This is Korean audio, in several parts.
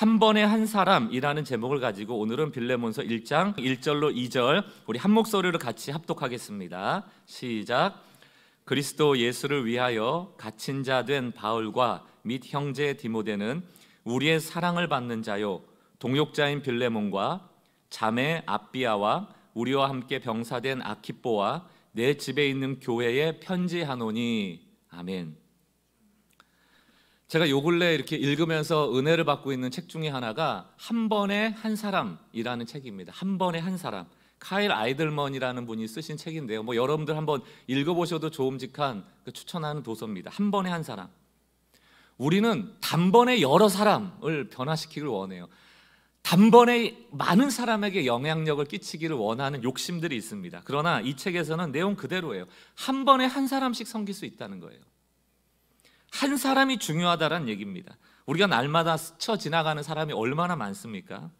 한 번에 한 사람이라는 제목을 가지고 오늘은 빌레몬서 1장 1절로 2절 우리 한 목소리로 같이 합독하겠습니다. 시작. 그리스도 예수를 위하여 갇힌 자 된 바울과 및 형제 디모데는 우리의 사랑을 받는 자요 동역자인 빌레몬과 자매 아비아와 우리와 함께 병사된 아키뽀와 내 집에 있는 교회에 편지하노니. 아멘. 제가 요 근래 이렇게 읽으면서 은혜를 받고 있는 책 중에 하나가 한 번에 한 사람이라는 책입니다. 한 번에 한 사람. 카일 아이들먼이라는 분이 쓰신 책인데요. 여러분들 한번 읽어보셔도 좋음직한 추천하는 도서입니다. 한 번에 한 사람. 우리는 단번에 여러 사람을 변화시키기를 원해요. 단번에 많은 사람에게 영향력을 끼치기를 원하는 욕심들이 있습니다. 그러나 이 책에서는 내용 그대로예요. 한 번에 한 사람씩 섬길 수 있다는 거예요. 한 사람이 중요하다는 얘기입니다. 우리가 날마다 스쳐 지나가는 사람이 얼마나 많습니까?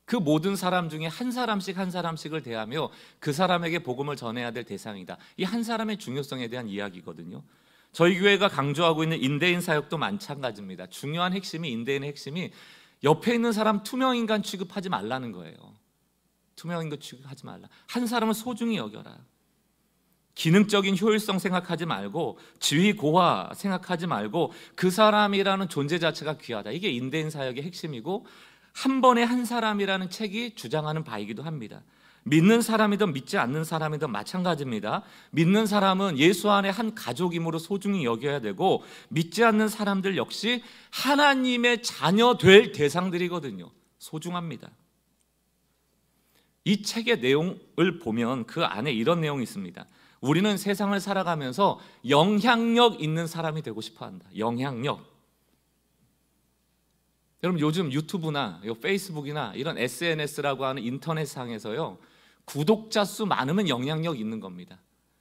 그 모든 사람 중에 한 사람씩을 대하며 그 사람에게 복음을 전해야 될 대상이다. 이 한 사람의 중요성에 대한 이야기거든요. 저희 교회가 강조하고 있는 인대인 사역도 마찬가지입니다. 중요한 핵심이, 인대인의 핵심이 옆에 있는 사람 투명인간 취급하지 말라는 거예요. 투명인간 취급하지 말라. 한 사람을 소중히 여겨라. 기능적인 효율성 생각하지 말고, 지위 고하 생각하지 말고, 그 사람이라는 존재 자체가 귀하다. 이게 인대인 사역의 핵심이고, 한 번에 한 사람이라는 책이 주장하는 바이기도 합니다. 믿는 사람이든 믿지 않는 사람이든 마찬가지입니다. 믿는 사람은 예수 안에 한 가족이므로 소중히 여겨야 되고, 믿지 않는 사람들 역시 하나님의 자녀 될 대상들이거든요. 소중합니다. 이 책의 내용을 보면 그 안에 이런 내용이 있습니다. 우리는 세상을 살아가면서 영향력 있는 사람이 되고 싶어 한다. 영향력. 여러분 요즘 유튜브나 페이스북이나 이런 SNS라고 하는 인터넷상에서요, 구독자 수 많으면 영향력 있는 겁니다.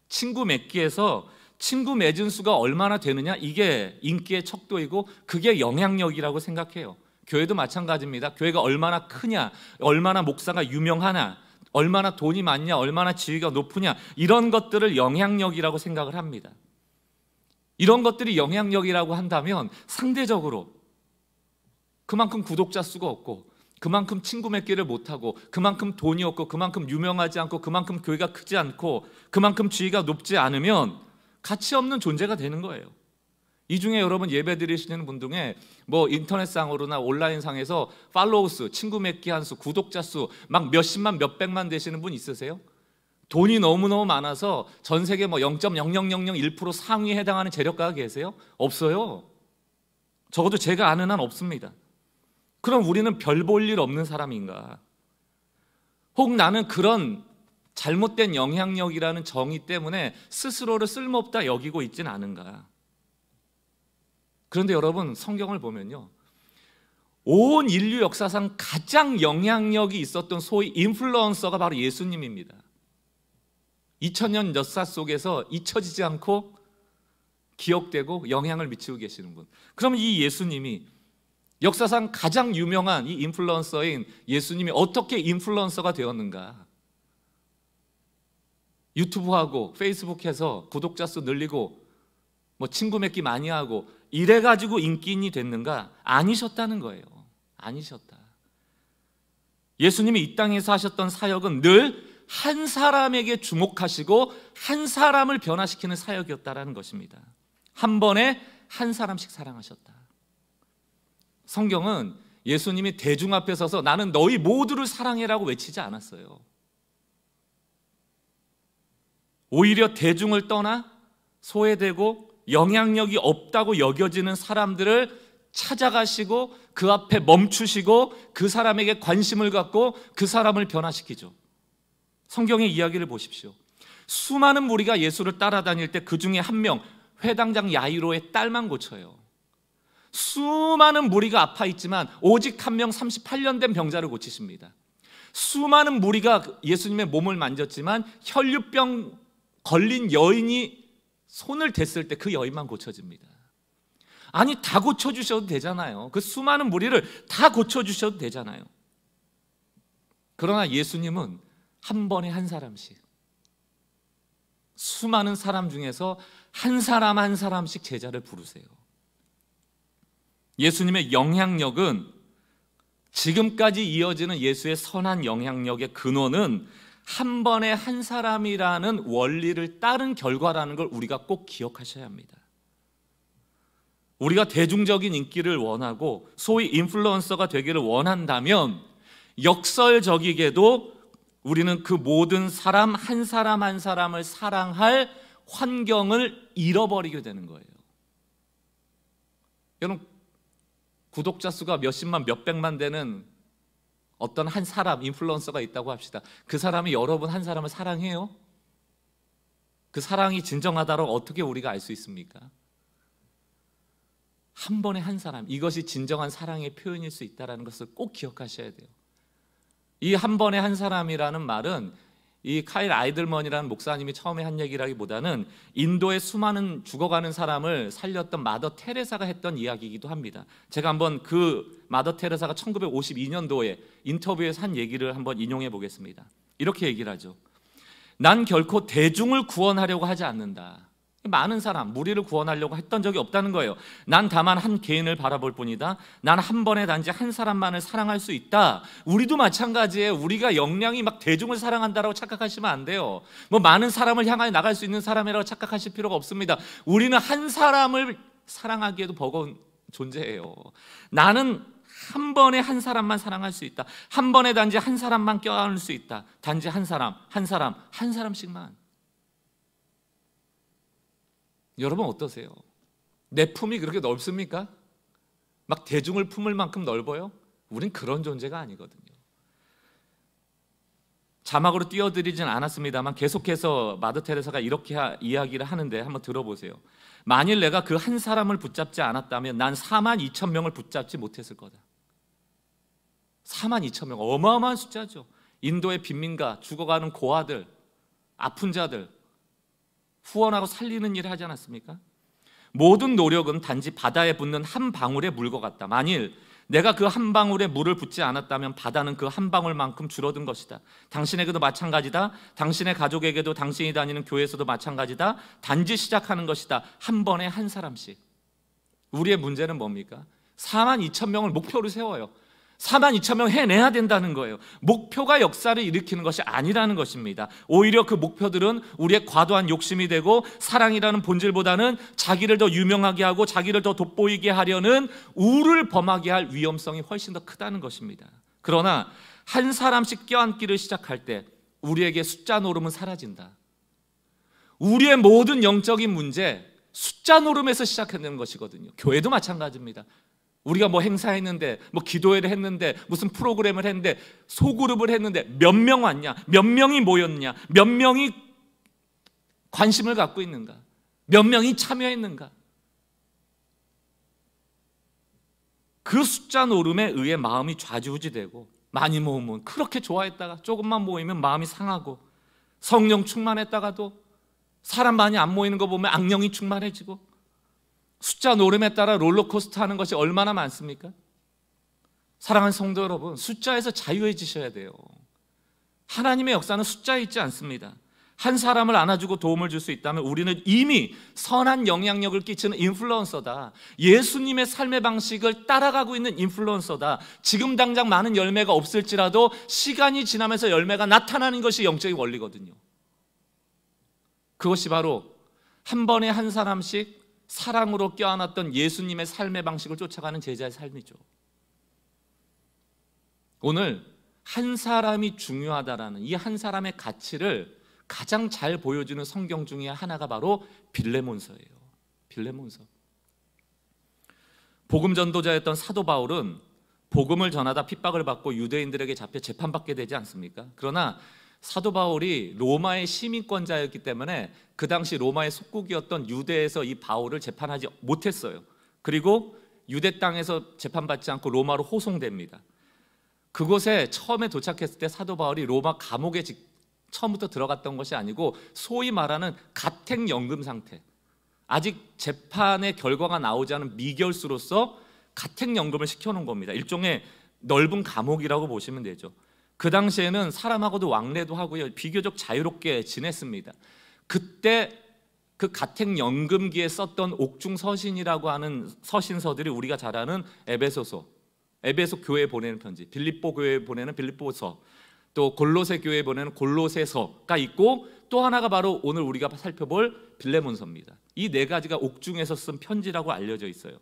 친구 맺기에서 친구 맺은 수가 얼마나 되느냐, 이게 인기의 척도이고 그게 영향력이라고 생각해요. 교회도 마찬가지입니다. 교회가 얼마나 크냐, 얼마나 목사가 유명하나, 얼마나 돈이 많냐, 얼마나 지위가 높으냐, 이런 것들을 영향력이라고 생각을 합니다. 이런 것들이 영향력이라고 한다면 상대적으로 그만큼 구독자 수가 없고, 그만큼 친구 맺기를 못하고, 그만큼 돈이 없고, 그만큼 유명하지 않고, 그만큼 교회가 크지 않고, 그만큼 지위가 높지 않으면 가치 없는 존재가 되는 거예요. 이 중에 여러분 예배 드리시는 분 중에 인터넷상으로나 온라인상에서 팔로우 수, 친구 맺기 한 수, 구독자 수 막 몇십만 몇백만 되시는 분 있으세요? 돈이 너무너무 많아서 전 세계 0.0001% 상위에 해당하는 재력가가 계세요? 없어요. 적어도 제가 아는 한 없습니다. 그럼 우리는 별 볼 일 없는 사람인가? 혹 나는 그런 잘못된 영향력이라는 정의 때문에 스스로를 쓸모없다 여기고 있진 않은가? 그런데 여러분 성경을 보면요, 온 인류 역사상 가장 영향력이 있었던 소위 인플루언서가 바로 예수님입니다. 2000년 역사 속에서 잊혀지지 않고 기억되고 영향을 미치고 계시는 분. 그럼 이 예수님이, 역사상 가장 유명한 이 인플루언서인 예수님이 어떻게 인플루언서가 되었는가? 유튜브하고 페이스북해서 구독자 수 늘리고 친구 맺기 많이 하고 이래가지고 인기인이 됐는가? 아니셨다는 거예요. 아니셨다. 예수님이 이 땅에서 하셨던 사역은 늘 한 사람에게 주목하시고 한 사람을 변화시키는 사역이었다라는 것입니다. 한 번에 한 사람씩 사랑하셨다. 성경은 예수님이 대중 앞에 서서 나는 너희 모두를 사랑해라고 외치지 않았어요. 오히려 대중을 떠나 소외되고 영향력이 없다고 여겨지는 사람들을 찾아가시고 그 앞에 멈추시고 그 사람에게 관심을 갖고 그 사람을 변화시키죠. 성경의 이야기를 보십시오. 수많은 무리가 예수를 따라다닐 때 그 중에 한 명, 회당장 야이로의 딸만 고쳐요. 수많은 무리가 아파 있지만 오직 한 명 38년 된 병자를 고치십니다. 수많은 무리가 예수님의 몸을 만졌지만 혈류병 걸린 여인이 손을 댔을 때 그 여인만 고쳐집니다. 아니, 다 고쳐주셔도 되잖아요. 그 수많은 무리를 다 고쳐주셔도 되잖아요. 그러나 예수님은 한 번에 한 사람씩, 수많은 사람 중에서 한 사람 한 사람씩 제자를 부르세요. 예수님의 영향력은 지금까지 이어지는 예수의 선한 영향력의 근원은 한 번에 한 사람이라는 원리를 따른 결과라는 걸 우리가 꼭 기억하셔야 합니다. 우리가 대중적인 인기를 원하고 소위 인플루언서가 되기를 원한다면 역설적이게도 우리는 그 모든 사람 한 사람 한 사람을 사랑할 환경을 잃어버리게 되는 거예요. 여러분, 구독자 수가 몇십만 몇백만 되는 어떤 한 사람 인플루언서가 있다고 합시다. 그 사람이 여러분 한 사람을 사랑해요? 그 사랑이 진정하다고 어떻게 우리가 알 수 있습니까? 한 번에 한 사람, 이것이 진정한 사랑의 표현일 수 있다는 것을 꼭 기억하셔야 돼요. 이 한 번에 한 사람이라는 말은 이 카일 아이들먼이라는 목사님이 처음에 한 얘기라기보다는 인도의 수많은 죽어가는 사람을 살렸던 마더 테레사가 했던 이야기이기도 합니다. 제가 한번 그 마더 테레사가 1952년도에 인터뷰에서 한 얘기를 한번 인용해 보겠습니다. 이렇게 얘기를 하죠. 난 결코 대중을 구원하려고 하지 않는다. 많은 사람, 무리를 구원하려고 했던 적이 없다는 거예요. 난 다만 한 개인을 바라볼 뿐이다. 난 한 번에 단지 한 사람만을 사랑할 수 있다. 우리도 마찬가지예요. 우리가 역량이 막 대중을 사랑한다라고 착각하시면 안 돼요. 뭐 많은 사람을 향하여 나갈 수 있는 사람이라고 착각하실 필요가 없습니다. 우리는 한 사람을 사랑하기에도 버거운 존재예요. 나는 한 번에 한 사람만 사랑할 수 있다. 한 번에 단지 한 사람만 껴안을 수 있다. 단지 한 사람, 한 사람, 한 사람씩만. 여러분 어떠세요? 내 품이 그렇게 넓습니까? 막 대중을 품을 만큼 넓어요? 우린 그런 존재가 아니거든요. 자막으로 띄워드리진 않았습니다만 계속해서 마더 테레사가 이렇게 이야기를 하는데 한번 들어보세요. 만일 내가 그 한 사람을 붙잡지 않았다면 난 42,000명을 붙잡지 못했을 거다. 42,000명, 어마어마한 숫자죠. 인도의 빈민가, 죽어가는 고아들, 아픈 자들 후원하고 살리는 일을 하지 않았습니까? 모든 노력은 단지 바다에 붓는 한 방울의 물과 같다. 만일 내가 그 한 방울의 물을 붓지 않았다면 바다는 그 한 방울만큼 줄어든 것이다. 당신에게도 마찬가지다. 당신의 가족에게도 당신이 다니는 교회에서도 마찬가지다. 단지 시작하는 것이다. 한 번에 한 사람씩. 우리의 문제는 뭡니까? 42,000명을 목표로 세워요. 42,000명 해내야 된다는 거예요. 목표가 역사를 일으키는 것이 아니라는 것입니다. 오히려 그 목표들은 우리의 과도한 욕심이 되고 사랑이라는 본질보다는 자기를 더 유명하게 하고 자기를 더 돋보이게 하려는 우를 범하게 할 위험성이 훨씬 더 크다는 것입니다. 그러나 한 사람씩 껴안기를 시작할 때 우리에게 숫자 노름은 사라진다. 우리의 모든 영적인 문제 숫자 노름에서 시작하는 것이거든요. 교회도 마찬가지입니다. 우리가 뭐 행사했는데 뭐 기도회를 했는데 무슨 프로그램을 했는데 소그룹을 했는데 몇 명 왔냐, 몇 명이 모였냐, 몇 명이 관심을 갖고 있는가, 몇 명이 참여했는가. 그 숫자 노름에 의해 마음이 좌지우지되고 많이 모으면 그렇게 좋아했다가 조금만 모이면 마음이 상하고 성령 충만했다가도 사람 많이 안 모이는 거 보면 악령이 충만해지고 숫자 노름에 따라 롤러코스터 하는 것이 얼마나 많습니까? 사랑하는 성도 여러분, 숫자에서 자유해지셔야 돼요. 하나님의 역사는 숫자에 있지 않습니다. 한 사람을 안아주고 도움을 줄 수 있다면 우리는 이미 선한 영향력을 끼치는 인플루언서다. 예수님의 삶의 방식을 따라가고 있는 인플루언서다. 지금 당장 많은 열매가 없을지라도 시간이 지나면서 열매가 나타나는 것이 영적인 원리거든요. 그것이 바로 한 번에 한 사람씩 사랑으로 껴안았던 예수님의 삶의 방식을 쫓아가는 제자의 삶이죠. 오늘 한 사람이 중요하다라는 이 한 사람의 가치를 가장 잘 보여주는 성경 중에 하나가 바로 빌레몬서예요. 빌레몬서. 복음 전도자였던 사도 바울은 복음을 전하다 핍박을 받고 유대인들에게 잡혀 재판받게 되지 않습니까? 그러나 사도 바울이 로마의 시민권자였기 때문에 그 당시 로마의 속국이었던 유대에서 이 바울을 재판하지 못했어요. 그리고 유대 땅에서 재판받지 않고 로마로 호송됩니다. 그곳에 처음에 도착했을 때 사도 바울이 로마 감옥에 처음부터 들어갔던 것이 아니고 소위 말하는 가택연금 상태, 아직 재판의 결과가 나오지 않은 미결수로서 가택연금을 시켜놓은 겁니다. 일종의 넓은 감옥이라고 보시면 되죠. 그 당시에는 사람하고도 왕래도 하고요, 비교적 자유롭게 지냈습니다. 그때 그 가택연금기에 썼던 옥중서신이라고 하는 서신서들이 우리가 잘 아는 에베소서, 에베소 교회에 보내는 편지, 빌립보 교회에 보내는 빌립보서, 또 골로새 교회에 보내는 골로새서가 있고, 또 하나가 바로 오늘 우리가 살펴볼 빌레몬서입니다. 이 네 가지가 옥중에서 쓴 편지라고 알려져 있어요.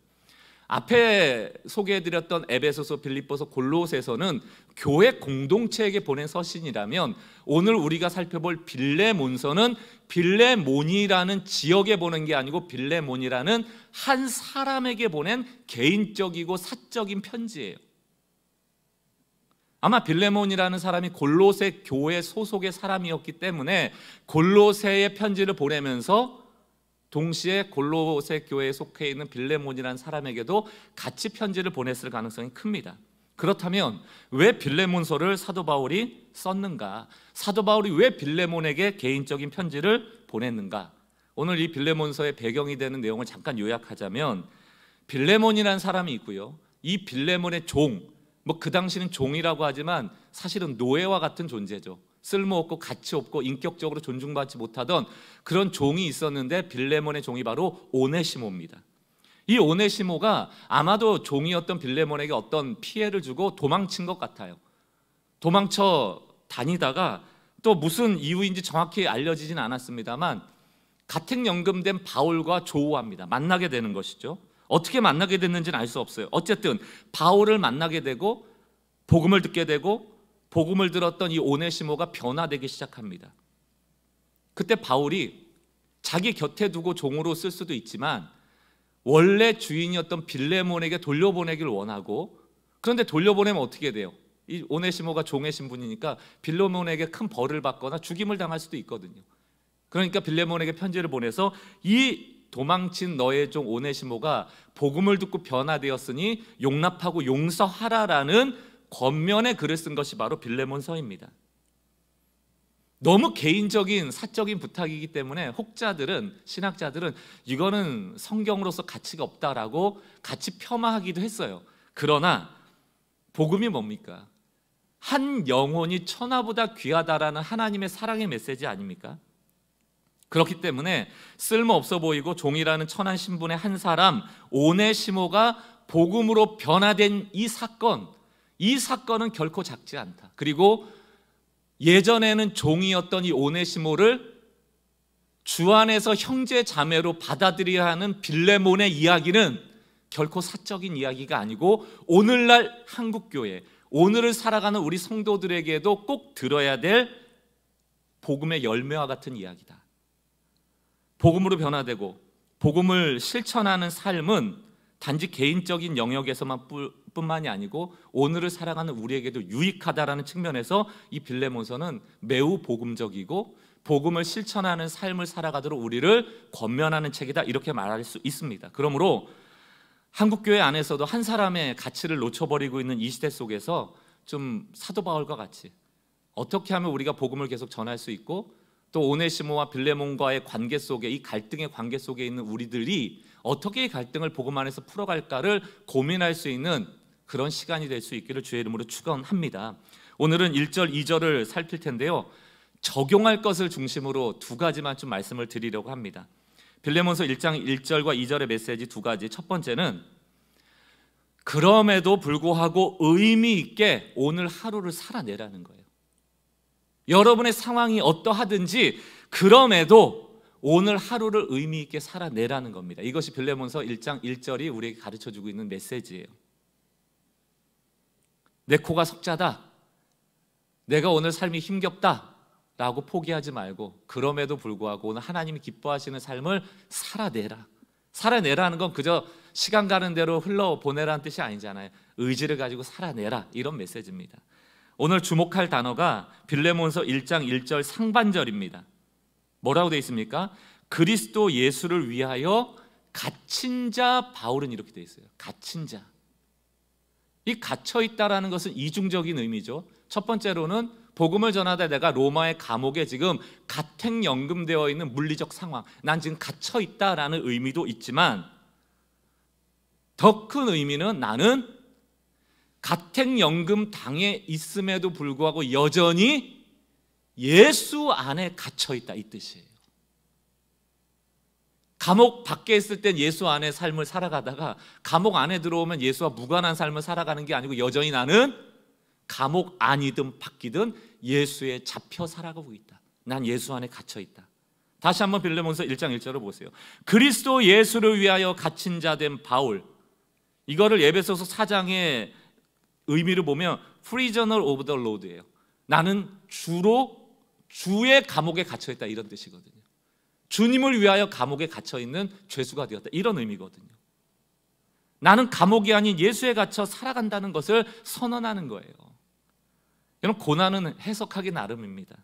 앞에 소개해드렸던 에베소서, 빌립보서, 골로새서는 교회 공동체에게 보낸 서신이라면, 오늘 우리가 살펴볼 빌레몬서는 빌레몬이라는 지역에 보낸 게 아니고 빌레몬이라는 한 사람에게 보낸 개인적이고 사적인 편지예요. 아마 빌레몬이라는 사람이 골로새 교회 소속의 사람이었기 때문에 골로새에 편지를 보내면서 동시에 골로새 교회에 속해 있는 빌레몬이라는 사람에게도 같이 편지를 보냈을 가능성이 큽니다. 그렇다면 왜 빌레몬서를 사도 바울이 썼는가? 사도 바울이 왜 빌레몬에게 개인적인 편지를 보냈는가? 오늘 이 빌레몬서의 배경이 되는 내용을 잠깐 요약하자면, 빌레몬이라는 사람이 있고요, 이 빌레몬의 종, 그 당시는 종이라고 하지만 사실은 노예와 같은 존재죠. 쓸모없고 가치 없고 인격적으로 존중받지 못하던 그런 종이 있었는데, 빌레몬의 종이 바로 오네시모입니다. 이 오네시모가 아마도 종이었던 빌레몬에게 어떤 피해를 주고 도망친 것 같아요. 도망쳐 다니다가 또 무슨 이유인지 정확히 알려지진 않았습니다만 가택연금된 바울과 조우합니다. 만나게 되는 것이죠. 어떻게 만나게 됐는지는 알 수 없어요. 어쨌든 바울을 만나게 되고 복음을 듣게 되고, 복음을 들었던 이 오네시모가 변화되기 시작합니다. 그때 바울이 자기 곁에 두고 종으로 쓸 수도 있지만 원래 주인이었던 빌레몬에게 돌려보내기를 원하고, 그런데 돌려보내면 어떻게 돼요? 이 오네시모가 종의 신분이니까 빌레몬에게 큰 벌을 받거나 죽임을 당할 수도 있거든요. 그러니까 빌레몬에게 편지를 보내서 이 도망친 너의 종 오네시모가 복음을 듣고 변화되었으니 용납하고 용서하라라는 겉면의 글을 쓴 것이 바로 빌레몬서입니다. 너무 개인적인 사적인 부탁이기 때문에 혹자들은, 신학자들은 이거는 성경으로서 가치가 없다라고 같이 폄하하기도 했어요. 그러나 복음이 뭡니까? 한 영혼이 천하보다 귀하다라는 하나님의 사랑의 메시지 아닙니까? 그렇기 때문에 쓸모없어 보이고 종이라는 천한 신분의 한 사람 오네시모가 복음으로 변화된 이 사건은 결코 작지 않다. 그리고 예전에는 종이었던 이 오네시모를 주 안에서 형제 자매로 받아들여야 하는 빌레몬의 이야기는 결코 사적인 이야기가 아니고 오늘날 한국교회, 오늘을 살아가는 우리 성도들에게도 꼭 들어야 될 복음의 열매와 같은 이야기다. 복음으로 변화되고 복음을 실천하는 삶은 단지 개인적인 영역에서만 뿐만이 아니고 오늘을 살아가는 우리에게도 유익하다라는 측면에서 이 빌레몬서는 매우 복음적이고 복음을 실천하는 삶을 살아가도록 우리를 권면하는 책이다, 이렇게 말할 수 있습니다. 그러므로 한국교회 안에서도 한 사람의 가치를 놓쳐버리고 있는 이 시대 속에서 좀 사도 바울과 같이 어떻게 하면 우리가 복음을 계속 전할 수 있고, 또 오네시모와 빌레몬과의 관계 속에, 이 갈등의 관계 속에 있는 우리들이 어떻게 이 갈등을 복음 안에서 풀어갈까를 고민할 수 있는 그런 시간이 될 수 있기를 주의 이름으로 축원합니다. 오늘은 1절, 2절을 살필 텐데요, 적용할 것을 중심으로 두 가지만 좀 말씀을 드리려고 합니다. 빌레몬서 1장 1절과 2절의 메시지 두 가지. 첫 번째는 그럼에도 불구하고 의미 있게 오늘 하루를 살아내라는 거예요. 여러분의 상황이 어떠하든지 그럼에도 오늘 하루를 의미 있게 살아내라는 겁니다. 이것이 빌레몬서 1장 1절이 우리에게 가르쳐주고 있는 메시지예요. 내 코가 석자다, 내가 오늘 삶이 힘겹다 라고 포기하지 말고 그럼에도 불구하고 오늘 하나님이 기뻐하시는 삶을 살아내라. 살아내라는 건 그저 시간 가는 대로 흘러보내라는 뜻이 아니잖아요. 의지를 가지고 살아내라, 이런 메시지입니다. 오늘 주목할 단어가 빌레몬서 1장 1절 상반절입니다. 뭐라고 되어 있습니까? 그리스도 예수를 위하여 갇힌 자 바울은 이렇게 되어 있어요. 갇힌 자. 이 갇혀있다라는 것은 이중적인 의미죠. 첫 번째로는 복음을 전하다 내가 로마의 감옥에 지금 가택연금되어 있는 물리적 상황, 난 지금 갇혀있다라는 의미도 있지만 더 큰 의미는 나는 가택연금 당에 있음에도 불구하고 여전히 예수 안에 갇혀있다, 이 뜻이에요. 감옥 밖에 있을 땐 예수 안에 삶을 살아가다가 감옥 안에 들어오면 예수와 무관한 삶을 살아가는 게 아니고 여전히 나는 감옥 안이든 밖이든 예수에 잡혀 살아가고 있다. 난 예수 안에 갇혀 있다. 다시 한번 빌레몬서 1장 1절을 보세요. 그리스도 예수를 위하여 갇힌 자 된 바울, 이거를 에베소서 4장의 의미를 보면 Prisoner of the Lord예요. 나는 주로 주의 감옥에 갇혀 있다, 이런 뜻이거든요. 주님을 위하여 감옥에 갇혀 있는 죄수가 되었다, 이런 의미거든요. 나는 감옥이 아닌 예수에 갇혀 살아간다는 것을 선언하는 거예요. 여러분, 고난은 해석하기 나름입니다.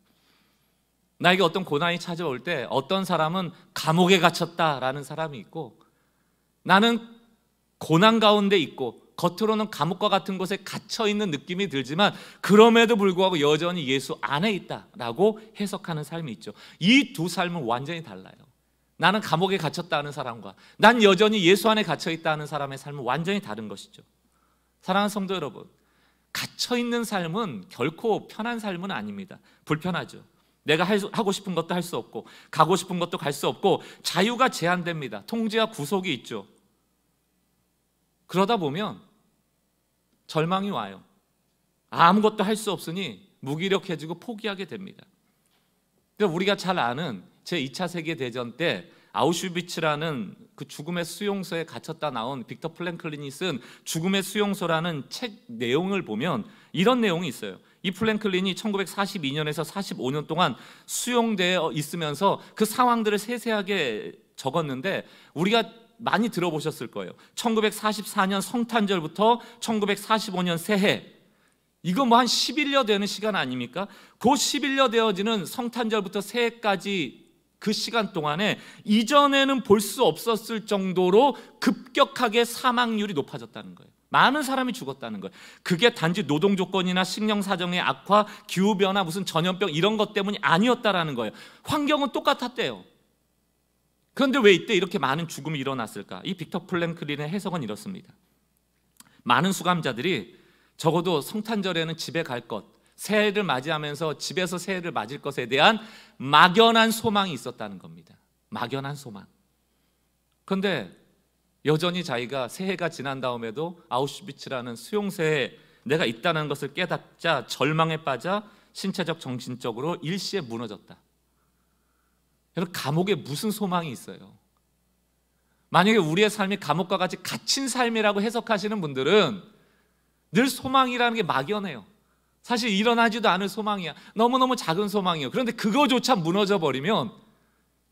나에게 어떤 고난이 찾아올 때 어떤 사람은 감옥에 갇혔다라는 사람이 있고, 나는 고난 가운데 있고 겉으로는 감옥과 같은 곳에 갇혀 있는 느낌이 들지만 그럼에도 불구하고 여전히 예수 안에 있다라고 해석하는 삶이 있죠. 이 두 삶은 완전히 달라요. 나는 감옥에 갇혔다는 사람과 난 여전히 예수 안에 갇혀 있다는 사람의 삶은 완전히 다른 것이죠. 사랑하는 성도 여러분, 갇혀 있는 삶은 결코 편한 삶은 아닙니다. 불편하죠. 내가 하고 싶은 것도 할 수 없고 가고 싶은 것도 갈 수 없고 자유가 제한됩니다. 통제와 구속이 있죠. 그러다 보면 절망이 와요. 아무것도 할 수 없으니 무기력해지고 포기하게 됩니다. 우리가 잘 아는 제2차 세계대전 때 아우슈비츠라는 그 죽음의 수용소에 갇혔다 나온 빅터 플랭클린이 쓴 죽음의 수용소라는 책 내용을 보면 이런 내용이 있어요. 이 플랭클린이 1942년에서 45년 동안 수용되어 있으면서 그 상황들을 세세하게 적었는데 우리가 많이 들어보셨을 거예요. 1944년 성탄절부터 1945년 새해, 이거 뭐 한 10일여 되는 시간 아닙니까? 그 10일여 되어지는 성탄절부터 새해까지 그 시간 동안에 이전에는 볼 수 없었을 정도로 급격하게 사망률이 높아졌다는 거예요. 많은 사람이 죽었다는 거예요. 그게 단지 노동 조건이나 식량 사정의 악화, 기후변화, 무슨 전염병 이런 것 때문이 아니었다라는 거예요. 환경은 똑같았대요. 그런데 왜 이때 이렇게 많은 죽음이 일어났을까? 이 빅터 플랭클린의 해석은 이렇습니다. 많은 수감자들이 적어도 성탄절에는 집에 갈 것, 새해를 맞이하면서 집에서 새해를 맞을 것에 대한 막연한 소망이 있었다는 겁니다. 막연한 소망. 그런데 여전히 자기가 새해가 지난 다음에도 아우슈비츠라는 수용소에 내가 있다는 것을 깨닫자 절망에 빠져 신체적 정신적으로 일시에 무너졌다. 여러분, 감옥에 무슨 소망이 있어요? 만약에 우리의 삶이 감옥과 같이 갇힌 삶이라고 해석하시는 분들은 늘 소망이라는 게 막연해요. 사실 일어나지도 않을 소망이야. 너무너무 작은 소망이에요. 그런데 그거조차 무너져 버리면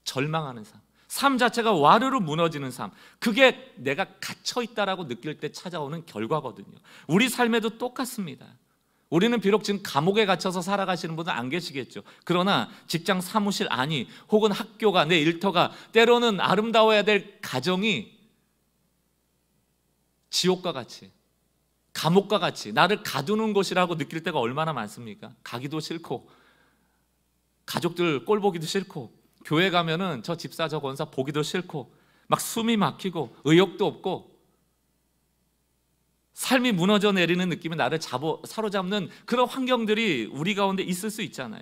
절망하는 삶 자체가 와르르 무너지는 삶, 그게 내가 갇혀있다라고 느낄 때 찾아오는 결과거든요. 우리 삶에도 똑같습니다. 우리는 비록 지금 감옥에 갇혀서 살아가시는 분은 안 계시겠죠. 그러나 직장 사무실 안이, 혹은 학교가, 내 일터가, 때로는 아름다워야 될 가정이 지옥과 같이, 감옥과 같이 나를 가두는 곳이라고 느낄 때가 얼마나 많습니까? 가기도 싫고, 가족들 꼴 보기도 싫고, 교회 가면은 저 집사 저 권사 보기도 싫고, 막 숨이 막히고 의욕도 없고, 삶이 무너져 내리는 느낌이 나를 사로잡는 그런 환경들이 우리 가운데 있을 수 있잖아요.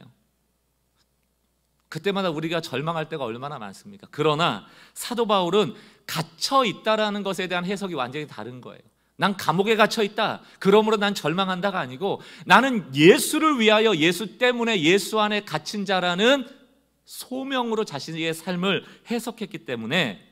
그때마다 우리가 절망할 때가 얼마나 많습니까? 그러나 사도 바울은 갇혀 있다라는 것에 대한 해석이 완전히 다른 거예요. 난 감옥에 갇혀 있다, 그러므로 난 절망한다가 아니고, 나는 예수를 위하여, 예수 때문에 예수 안에 갇힌 자라는 소명으로 자신의 삶을 해석했기 때문에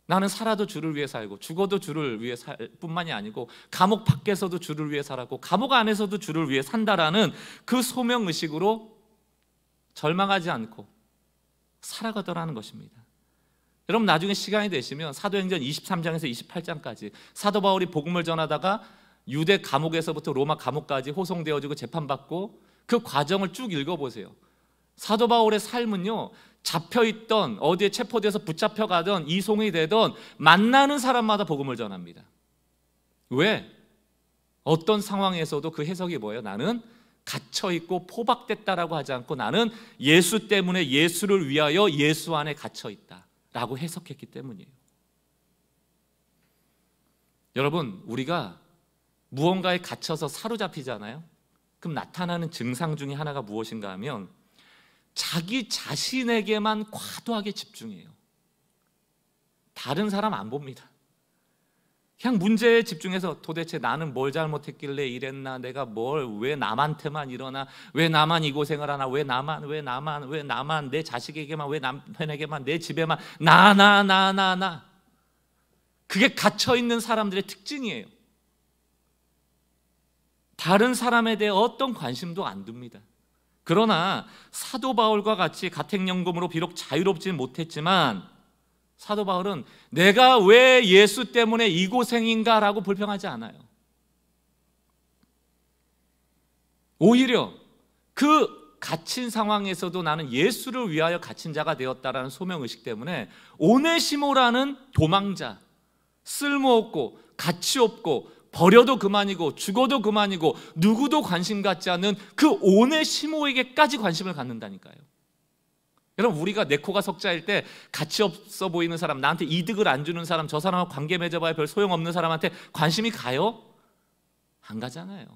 나는 살아도 주를 위해 살고 죽어도 주를 위해 살 뿐만이 아니고 감옥 밖에서도 주를 위해 살았고 감옥 안에서도 주를 위해 산다라는 그 소명의식으로 절망하지 않고 살아가더라는 것입니다. 여러분, 나중에 시간이 되시면 사도행전 23장에서 28장까지 사도 바울이 복음을 전하다가 유대 감옥에서부터 로마 감옥까지 호송되어지고 재판받고 그 과정을 쭉 읽어보세요. 사도 바울의 삶은요, 잡혀있던, 어디에 체포돼서 붙잡혀가던, 이송이 되던 만나는 사람마다 복음을 전합니다. 왜? 어떤 상황에서도 그 해석이 뭐예요? 나는 갇혀있고 포박됐다라고 하지 않고 나는 예수 때문에 예수를 위하여 예수 안에 갇혀있다 라고 해석했기 때문이에요. 여러분, 우리가 무언가에 갇혀서 사로잡히잖아요. 그럼 나타나는 증상 중에 하나가 무엇인가 하면 자기 자신에게만 과도하게 집중해요. 다른 사람 안 봅니다. 그냥 문제에 집중해서 도대체 나는 뭘 잘못했길래 이랬나, 내가 왜 남한테만 이러나, 왜 나만 이 고생을 하나, 왜 나만 내 자식에게만, 왜 남편에게만, 내 집에만 나. 그게 갇혀있는 사람들의 특징이에요. 다른 사람에 대해 어떤 관심도 안 둡니다. 그러나 사도 바울과 같이 가택연금으로 비록 자유롭지는 못했지만 사도 바울은 내가 왜 예수 때문에 이 고생인가라고 불평하지 않아요. 오히려 그 갇힌 상황에서도 나는 예수를 위하여 갇힌 자가 되었다라는 소명의식 때문에 오네시모라는 도망자, 쓸모없고 가치없고 버려도 그만이고 죽어도 그만이고 누구도 관심 갖지 않는 그 오네시모에게까지 관심을 갖는다니까요. 여러분, 우리가 내 코가 석자일 때 가치 없어 보이는 사람, 나한테 이득을 안 주는 사람, 저 사람하고 관계 맺어봐야 별 소용없는 사람한테 관심이 가요? 안 가잖아요.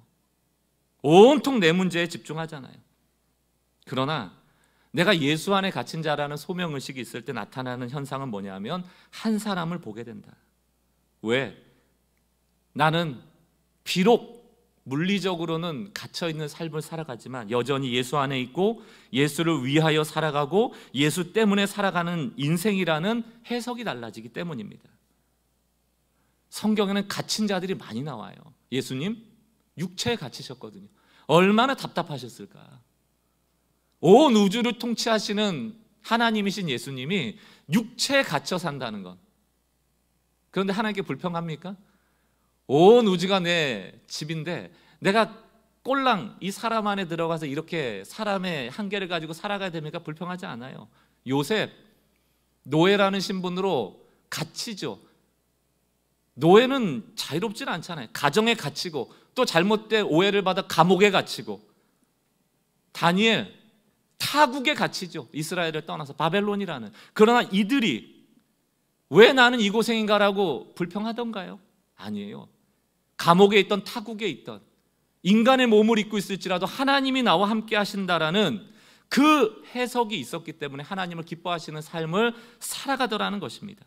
온통 내 문제에 집중하잖아요. 그러나 내가 예수 안에 갇힌 자라는 소명의식이 있을 때 나타나는 현상은 뭐냐면 한 사람을 보게 된다. 왜? 나는 비록 물리적으로는 갇혀있는 삶을 살아가지만 여전히 예수 안에 있고 예수를 위하여 살아가고 예수 때문에 살아가는 인생이라는 해석이 달라지기 때문입니다. 성경에는 갇힌 자들이 많이 나와요. 예수님 육체에 갇히셨거든요. 얼마나 답답하셨을까. 온 우주를 통치하시는 하나님이신 예수님이 육체에 갇혀 산다는 것. 그런데 하나님께 불평합니까? 온 우주가 내 집인데 내가 꼴랑 이 사람 안에 들어가서 이렇게 사람의 한계를 가지고 살아가야 됩니까? 불평하지 않아요. 요셉, 노예라는 신분으로 갇히죠. 노예는 자유롭지는 않잖아요. 가정에 갇히고 또 잘못된 오해를 받아 감옥에 갇히고, 다니엘 타국에 갇히죠. 이스라엘을 떠나서 바벨론이라는. 그러나 이들이 왜 나는 이 고생인가라고 불평하던가요? 아니에요. 감옥에 있던 타국에 있던 인간의 몸을 입고 있을지라도 하나님이 나와 함께 하신다라는 그 해석이 있었기 때문에 하나님을 기뻐하시는 삶을 살아가더라는 것입니다.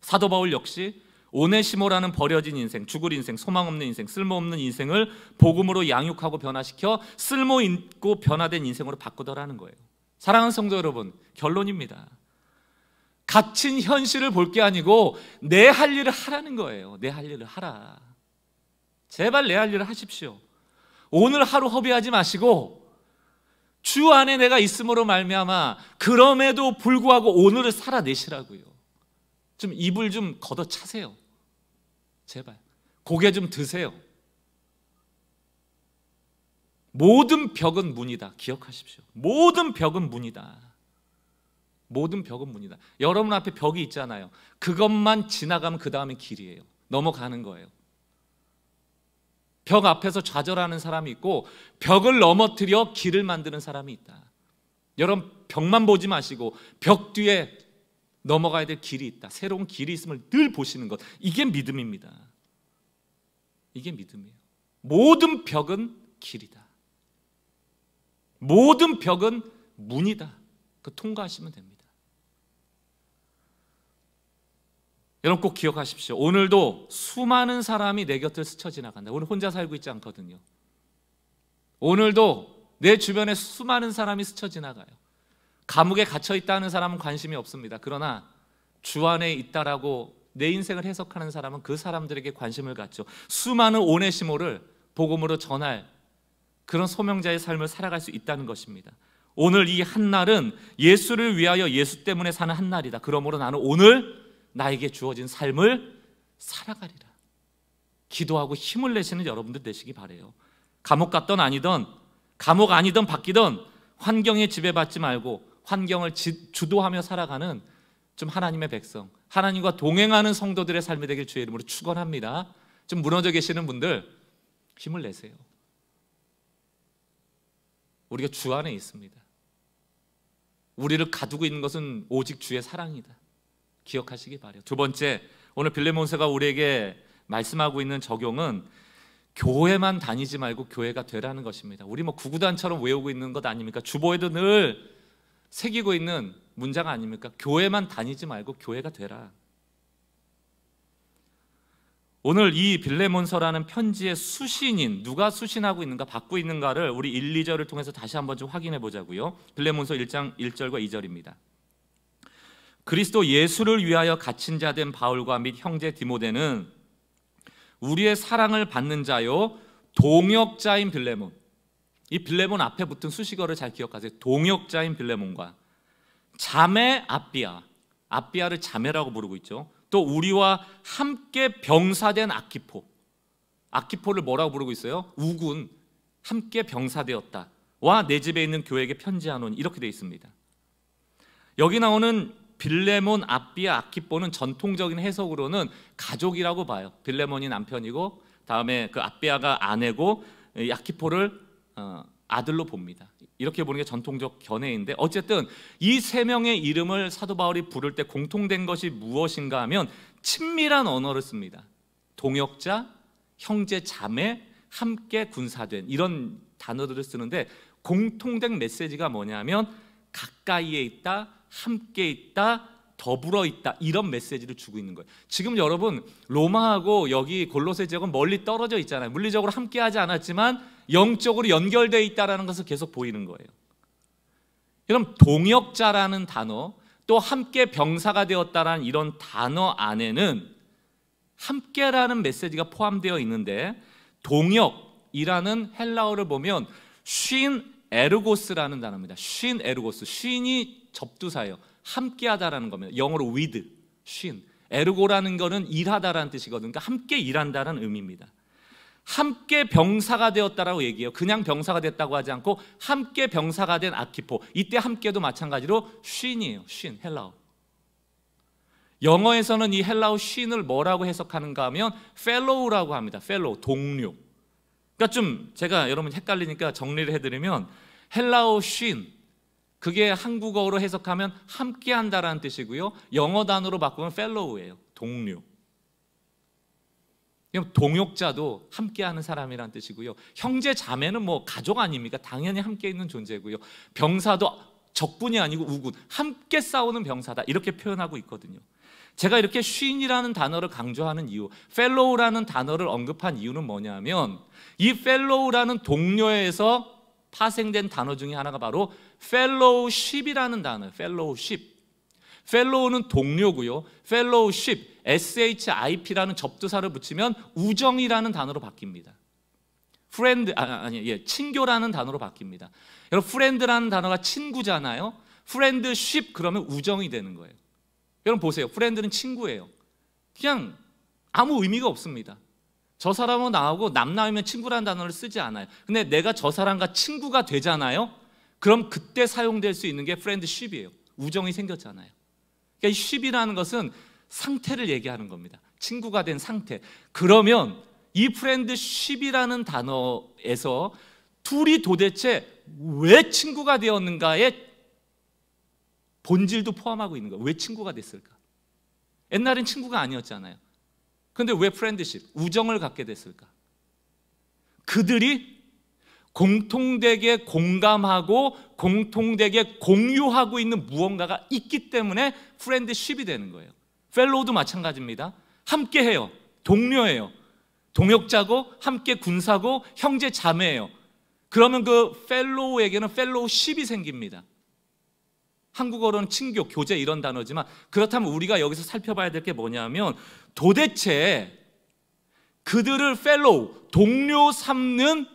사도 바울 역시 오네시모라는 버려진 인생, 죽을 인생, 소망 없는 인생, 쓸모없는 인생을 복음으로 양육하고 변화시켜 쓸모 있고 변화된 인생으로 바꾸더라는 거예요. 사랑하는 성도 여러분, 결론입니다. 갇힌 현실을 볼 게 아니고 내 할 일을 하라는 거예요. 내 할 일을 하라. 제발 내 할 일을 하십시오. 오늘 하루 허비하지 마시고 주 안에 내가 있음으로 말미암아 그럼에도 불구하고 오늘을 살아내시라고요. 좀 입을 좀 걷어차세요. 제발 고개 좀 드세요. 모든 벽은 문이다. 기억하십시오. 모든 벽은 문이다. 모든 벽은 문이다. 여러분 앞에 벽이 있잖아요. 그것만 지나가면 그 다음에 길이에요. 넘어가는 거예요. 벽 앞에서 좌절하는 사람이 있고 벽을 넘어뜨려 길을 만드는 사람이 있다. 여러분 벽만 보지 마시고 벽 뒤에 넘어가야 될 길이 있다. 새로운 길이 있음을 늘 보시는 것. 이게 믿음입니다. 이게 믿음이에요. 모든 벽은 길이다. 모든 벽은 문이다. 그 통과하시면 됩니다. 여러분 꼭 기억하십시오. 오늘도 수많은 사람이 내 곁을 스쳐 지나간다. 오늘 혼자 살고 있지 않거든요. 오늘도 내 주변에 수많은 사람이 스쳐 지나가요. 감옥에 갇혀 있다는 사람은 관심이 없습니다. 그러나 주 안에 있다라고 내 인생을 해석하는 사람은 그 사람들에게 관심을 갖죠. 수많은 오네시모를 복음으로 전할 그런 소명자의 삶을 살아갈 수 있다는 것입니다. 오늘 이 한날은 예수를 위하여 예수 때문에 사는 한날이다. 그러므로 나는 오늘 나에게 주어진 삶을 살아가리라. 기도하고 힘을 내시는 여러분들 되시기 바라요. 감옥 갔던 아니던, 감옥 아니던 바뀌던 환경에 지배받지 말고 환경을 주도하며 살아가는 좀 하나님의 백성, 하나님과 동행하는 성도들의 삶이 되길 주의 이름으로 축원합니다. 좀 무너져 계시는 분들 힘을 내세요. 우리가 주 안에 있습니다. 우리를 가두고 있는 것은 오직 주의 사랑이다. 기억하시기 바라요. 두 번째, 오늘 빌레몬서가 우리에게 말씀하고 있는 적용은 교회만 다니지 말고 교회가 되라는 것입니다. 우리 구구단처럼 외우고 있는 것 아닙니까? 주보에도 늘 새기고 있는 문장 아닙니까? 교회만 다니지 말고 교회가 되라. 오늘 이 빌레몬서라는 편지의 수신인, 누가 수신하고 있는가, 받고 있는가를 우리 1, 2절을 통해서 다시 한번 좀 확인해 보자고요. 빌레몬서 1장 1절과 2절입니다. 그리스도 예수를 위하여 갇힌 자 된 바울과 및 형제 디모데는 우리의 사랑을 받는 자요 동역자인 빌레몬, 이 빌레몬 앞에 붙은 수식어를 잘 기억하세요. 동역자인 빌레몬과 자매 아비아, 아비아를 자매라고 부르고 있죠. 또 우리와 함께 병사된 아키포, 아키포를 뭐라고 부르고 있어요? 우군, 함께 병사되었다 와 내 집에 있는 교회에게 편지하노니, 이렇게 되어 있습니다. 여기 나오는 빌레몬, 아비아, 아키포는 전통적인 해석으로는 가족이라고 봐요. 빌레몬이 남편이고 다음에 그 아비아가 아내고 아키포를 아들로 봅니다. 이렇게 보는 게 전통적 견해인데, 어쨌든 이 세 명의 이름을 사도 바울이 부를 때 공통된 것이 무엇인가 하면 친밀한 언어를 씁니다. 동역자, 형제, 자매, 함께 군사된, 이런 단어들을 쓰는데 공통된 메시지가 뭐냐면 가까이에 있다, 함께 있다, 더불어 있다, 이런 메시지를 주고 있는 거예요. 지금 여러분 로마하고 여기 골로새 지역은 멀리 떨어져 있잖아요. 물리적으로 함께하지 않았지만 영적으로 연결되어 있다는 것을 계속 보이는 거예요. 그럼 동역자라는 단어, 또 함께 병사가 되었다라는 이런 단어 안에는 함께라는 메시지가 포함되어 있는데, 동역이라는 헬라어를 보면 쉰 에르고스라는 단어입니다. 쉰 에르고스, 쉰이 접두사예요. 함께하다라는 겁니다. 영어로 with, 쉰. 에르고라는 거는 일하다라는 뜻이거든요. 그러니까 함께 일한다라는 의미입니다. 함께 병사가 되었다라고 얘기해요. 그냥 병사가 됐다고 하지 않고 함께 병사가 된 아키포, 이때 함께도 마찬가지로 쉰이에요. 쉰, 헬라어. 영어에서는 이 헬라어 쉰을 뭐라고 해석하는가 하면 fellow라고 합니다. fellow, 동료. 그러니까 좀 제가 여러분 헷갈리니까 정리를 해드리면, 헬라어 쉰, 그게 한국어로 해석하면 함께한다라는 뜻이고요, 영어 단어로 바꾸면 fellow예요. 동료. 동역자도 함께하는 사람이라는 뜻이고요, 형제 자매는 뭐 가족 아닙니까? 당연히 함께 있는 존재고요, 병사도 적군이 아니고 우군, 함께 싸우는 병사다, 이렇게 표현하고 있거든요. 제가 이렇게 쉰이라는 단어를 강조하는 이유, fellow라는 단어를 언급한 이유는 뭐냐면, 이 fellow라는 동료에서 파생된 단어 중에 하나가 바로 fellowship이라는 단어예요. fellowship. fellow는 동료고요, fellowship, ship라는 접두사를 붙이면 우정이라는 단어로 바뀝니다. friend, 친교라는 단어로 바뀝니다. 여러분, friend라는 단어가 친구잖아요. friendship 그러면 우정이 되는 거예요. 여러분 보세요, friend는 친구예요. 그냥 아무 의미가 없습니다. 저 사람하고 나하고 남남이면 친구라는 단어를 쓰지 않아요. 근데 내가 저 사람과 친구가 되잖아요. 그럼 그때 사용될 수 있는 게 friendship이에요. 우정이 생겼잖아요. 그러니까 이 ship이라는 것은 상태를 얘기하는 겁니다. 친구가 된 상태. 그러면 이 friendship이라는 단어에서 둘이 도대체 왜 친구가 되었는가의 본질도 포함하고 있는 거예요. 왜 친구가 됐을까? 옛날엔 친구가 아니었잖아요. 그런데 왜 프렌드십, 우정을 갖게 됐을까? 그들이 공통되게 공감하고 공통되게 공유하고 있는 무언가가 있기 때문에 프렌드십이 되는 거예요. 펠로우도 마찬가지입니다. 함께해요. 동료예요. 동역자고 함께 군사고 형제 자매예요. 그러면 그 펠로우에게는 펠로우십이 생깁니다. 한국어로는 친교, 교제 이런 단어지만, 그렇다면 우리가 여기서 살펴봐야 될 게 뭐냐면, 도대체 그들을 펠로우, 동료 삼는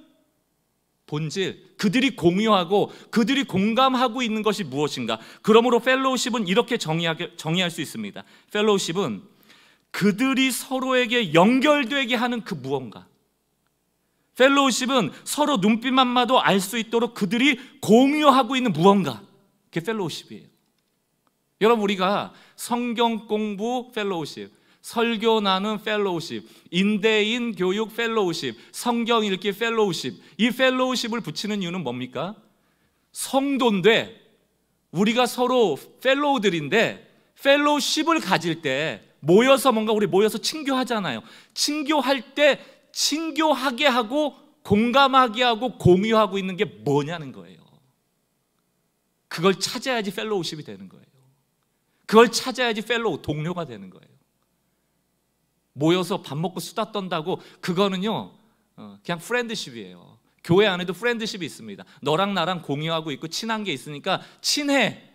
본질, 그들이 공유하고 그들이 공감하고 있는 것이 무엇인가? 그러므로 펠로우십은 이렇게 정의할 수 있습니다. 펠로우십은 그들이 서로에게 연결되게 하는 그 무언가. 펠로우십은 서로 눈빛만 봐도 알 수 있도록 그들이 공유하고 있는 무언가. 그게 펠로우십이에요. 여러분, 우리가 성경 공부 펠로우십, 설교 나눈 펠로우십, 인대인 교육 펠로우십, 성경 읽기 펠로우십, 이 펠로우십을 붙이는 이유는 뭡니까? 성도인데 우리가 서로 펠로우들인데 펠로우십을 가질 때 모여서 뭔가 우리 모여서 친교하잖아요. 친교할 때 친교하게 하고 공감하게 하고 공유하고 있는 게 뭐냐는 거예요. 그걸 찾아야지 펠로우십이 되는 거예요. 그걸 찾아야지 펠로우, 동료가 되는 거예요. 모여서 밥 먹고 수다 떤다고 그거는요 그냥 프렌드십이에요. 교회 안에도 프렌드십이 있습니다. 너랑 나랑 공유하고 있고 친한 게 있으니까 친해.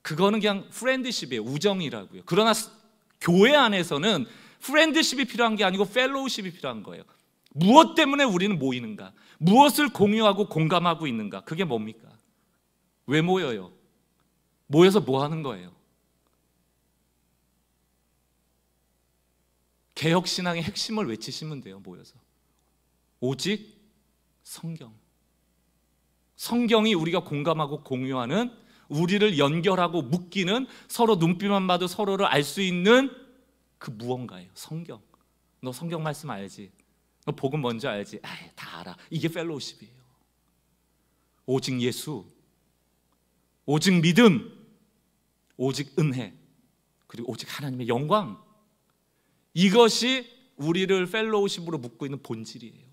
그거는 그냥 프렌드십이에요. 우정이라고요. 그러나 교회 안에서는 프렌드십이 필요한 게 아니고 펠로우십이 필요한 거예요. 무엇 때문에 우리는 모이는가? 무엇을 공유하고 공감하고 있는가? 그게 뭡니까? 왜 모여요? 모여서 뭐 하는 거예요? 개혁신앙의 핵심을 외치시면 돼요. 모여서 오직 성경. 성경이 우리가 공감하고 공유하는, 우리를 연결하고 묶이는, 서로 눈빛만 봐도 서로를 알 수 있는 그 무언가예요. 성경. 너 성경 말씀 알지? 너 복음 뭔지 알지? 다 알아. 이게 펠로우십이에요. 오직 예수, 오직 믿음, 오직 은혜, 그리고 오직 하나님의 영광. 이것이 우리를 펠로우십으로 묶고 있는 본질이에요.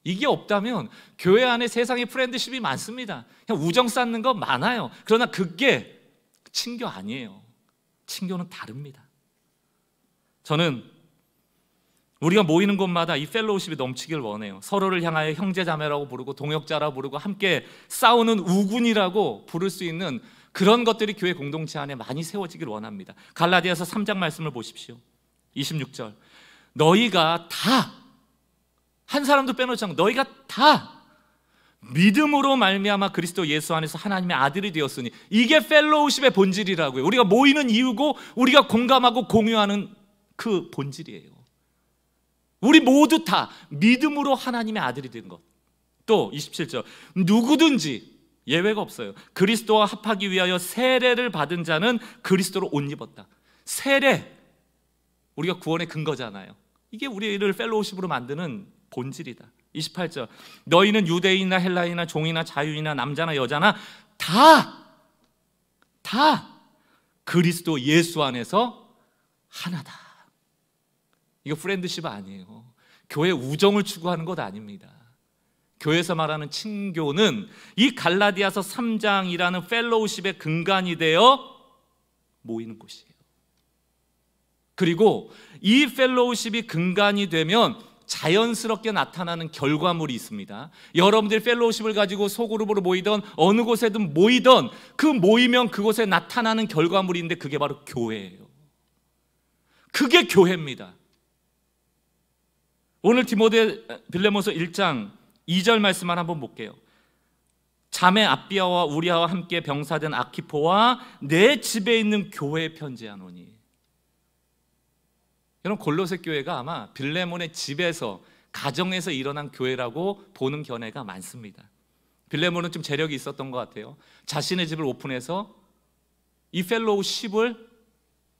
이게 없다면 교회 안에 세상에 프렌드십이 많습니다. 그냥 우정 쌓는 거 많아요. 그러나 그게 친교 아니에요. 친교는 다릅니다. 저는 우리가 모이는 곳마다 이 펠로우십이 넘치길 원해요. 서로를 향하여 형제자매라고 부르고 동역자라고 부르고 함께 싸우는 우군이라고 부를 수 있는 그런 것들이 교회 공동체 안에 많이 세워지길 원합니다. 갈라디아서 3장 말씀을 보십시오. 26절. 너희가 다, 한 사람도 빼놓지 않고 너희가 다 믿음으로 말미암아 그리스도 예수 안에서 하나님의 아들이 되었으니, 이게 펠로우십의 본질이라고요. 우리가 모이는 이유고 우리가 공감하고 공유하는 그 본질이에요. 우리 모두 다 믿음으로 하나님의 아들이 된 것. 또 27절. 누구든지 예외가 없어요. 그리스도와 합하기 위하여 세례를 받은 자는 그리스도로 옷 입었다. 세례, 우리가 구원의 근거잖아요. 이게 우리를 펠로우십으로 만드는 본질이다. 28절. 너희는 유대인이나 헬라인이나 종이나 자유인이나 남자나 여자나 다 그리스도 예수 안에서 하나다. 이거 프렌드십 아니에요. 교회 우정을 추구하는 것 아닙니다. 교회에서 말하는 친교는 이 갈라디아서 3장이라는 펠로우십의 근간이 되어 모이는 곳이에요. 그리고 이 펠로우십이 근간이 되면 자연스럽게 나타나는 결과물이 있습니다. 여러분들이 펠로우십을 가지고 소그룹으로 모이던 어느 곳에든 모이던 그 모이면 그곳에 나타나는 결과물이 있는데 그게 바로 교회예요. 그게 교회입니다. 오늘 빌레몬서 1장 2절 말씀만 한번 볼게요. 자매 아비아와 우리아와 함께 병사된 아키포와 내 집에 있는 교회에 편지하노니. 여러분, 골로새 교회가 아마 빌레몬의 집에서, 가정에서 일어난 교회라고 보는 견해가 많습니다. 빌레몬은 좀 재력이 있었던 것 같아요. 자신의 집을 오픈해서 이 펠로우십을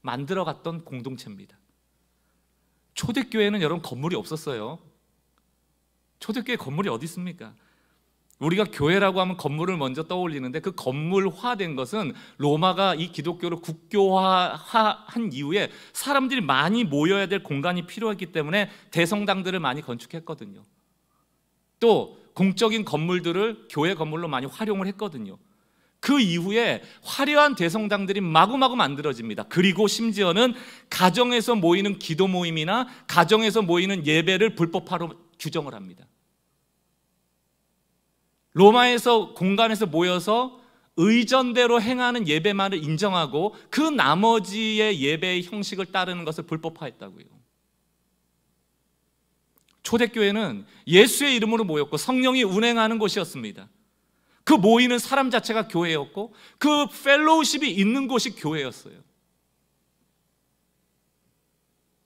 만들어갔던 공동체입니다. 초대교회는 여러분 건물이 없었어요. 초대교회 건물이 어디 있습니까? 우리가 교회라고 하면 건물을 먼저 떠올리는데 그 건물화된 것은 로마가 이 기독교를 국교화한 이후에 사람들이 많이 모여야 될 공간이 필요했기 때문에 대성당들을 많이 건축했거든요. 또 공적인 건물들을 교회 건물로 많이 활용을 했거든요. 그 이후에 화려한 대성당들이 마구마구 만들어집니다. 그리고 심지어는 가정에서 모이는 기도 모임이나 가정에서 모이는 예배를 불법화로 규정을 합니다. 로마에서 공간에서 모여서 의전대로 행하는 예배만을 인정하고 그 나머지의 예배의 형식을 따르는 것을 불법화했다고요. 초대교회는 예수의 이름으로 모였고 성령이 운행하는 곳이었습니다. 그 모이는 사람 자체가 교회였고 그 펠로우십이 있는 곳이 교회였어요.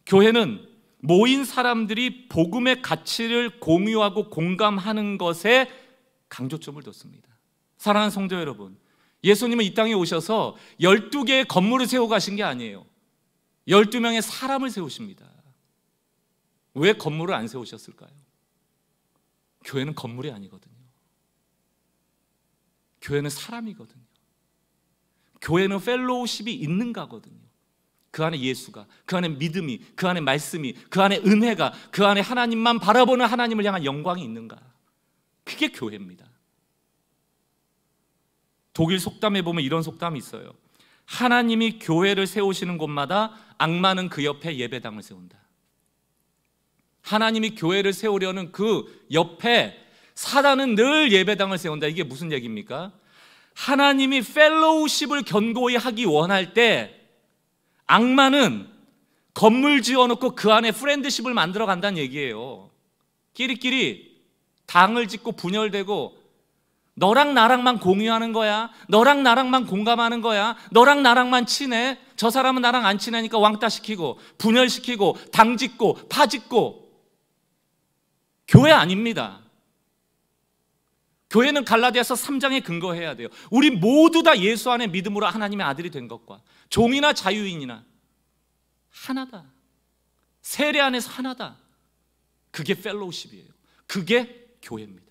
교회는 모인 사람들이 복음의 가치를 공유하고 공감하는 것에 강조점을 뒀습니다. 사랑하는 성도 여러분, 예수님은 이 땅에 오셔서 12개의 건물을 세우고 가신 게 아니에요. 12명의 사람을 세우십니다. 왜 건물을 안 세우셨을까요? 교회는 건물이 아니거든요. 교회는 사람이거든요. 교회는 펠로우십이 있는가거든요. 그 안에 예수가, 그 안에 믿음이, 그 안에 말씀이, 그 안에 은혜가, 그 안에 하나님만 바라보는 하나님을 향한 영광이 있는가. 그게 교회입니다. 독일 속담에 보면 이런 속담이 있어요. 하나님이 교회를 세우시는 곳마다 악마는 그 옆에 예배당을 세운다. 하나님이 교회를 세우려는 그 옆에 사단은 늘 예배당을 세운다. 이게 무슨 얘기입니까? 하나님이 펠로우십을 견고히 하기 원할 때 악마는 건물 지어놓고 그 안에 프렌드십을 만들어 간다는 얘기예요. 끼리끼리 당을 짓고 분열되고 너랑 나랑만 공유하는 거야. 너랑 나랑만 공감하는 거야. 너랑 나랑만 친해. 저 사람은 나랑 안 친하니까 왕따시키고 분열시키고 당 짓고 파 짓고. 교회 아닙니다. 교회는 갈라디아서 3장에 근거해야 돼요. 우리 모두 다 예수 안에 믿음으로 하나님의 아들이 된 것과 종이나 자유인이나 하나다. 세례 안에서 하나다. 그게 펠로우십이에요. 그게 교회입니다.